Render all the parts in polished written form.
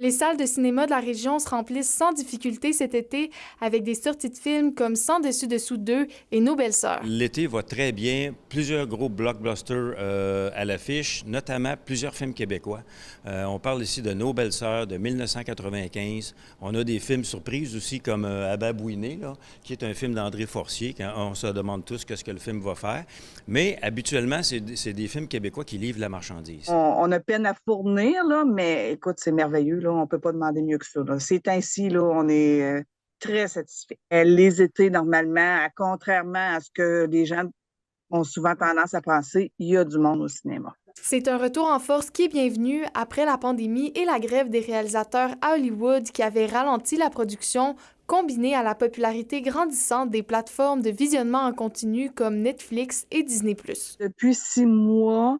Les salles de cinéma de la région se remplissent sans difficulté cet été avec des sorties de films comme Sans dessus-dessous 2 et Nos belles-sœurs. L'été va très bien. Plusieurs gros blockbusters à l'affiche, notamment plusieurs films québécois. On parle ici de Nos belles-sœurs de 1995. On a des films surprises aussi comme Ababouiné, là, qui est un film d'André Forcier. Quand on se demande tous qu'est-ce que le film va faire. Mais habituellement, c'est des films québécois qui livrent la marchandise. On a peine à fournir, là, mais écoute, c'est merveilleux, là. On peut pas demander mieux que ça, là. Ces temps-ci, là, on est très satisfait. Les étés, normalement, contrairement à ce que les gens ont souvent tendance à penser, il y a du monde au cinéma. C'est un retour en force qui est bienvenu après la pandémie et la grève des réalisateurs à Hollywood qui avait ralenti la production, combinée à la popularité grandissante des plateformes de visionnement en continu comme Netflix et Disney+. Depuis 6 mois,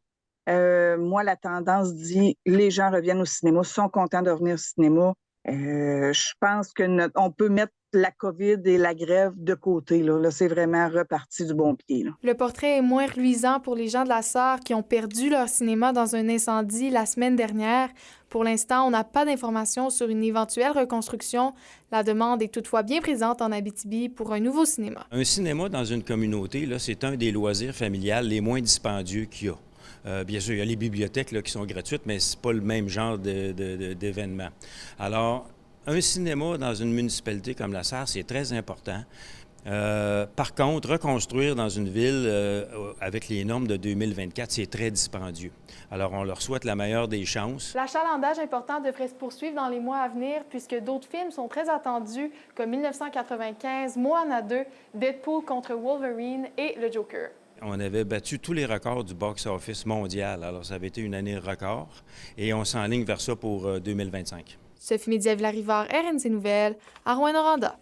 moi, la tendance dit les gens reviennent au cinéma, sont contents de revenir au cinéma. Je pense que on peut mettre la COVID et la grève de côté. Là, c'est vraiment reparti du bon pied. Là. Le portrait est moins reluisant pour les gens de la Sarre qui ont perdu leur cinéma dans un incendie la semaine dernière. Pour l'instant, on n'a pas d'informations sur une éventuelle reconstruction. La demande est toutefois bien présente en Abitibi pour un nouveau cinéma. Un cinéma dans une communauté, là, c'est un des loisirs familiales les moins dispendieux qu'il y a. Bien sûr, il y a les bibliothèques là, qui sont gratuites, mais ce n'est pas le même genre d'événement. Alors, un cinéma dans une municipalité comme la Sarre, c'est très important. Par contre, reconstruire dans une ville avec les normes de 2024, c'est très dispendieux. Alors, on leur souhaite la meilleure des chances. L'achalandage important devrait se poursuivre dans les mois à venir puisque d'autres films sont très attendus comme 1995, Moana 2, Deadpool contre Wolverine et Le Joker. On avait battu tous les records du box-office mondial. Alors, ça avait été une année record et on s'enligne vers ça pour 2025. Sophie Média-Villarivard, RNC Nouvelles, à Rouyn-Noranda.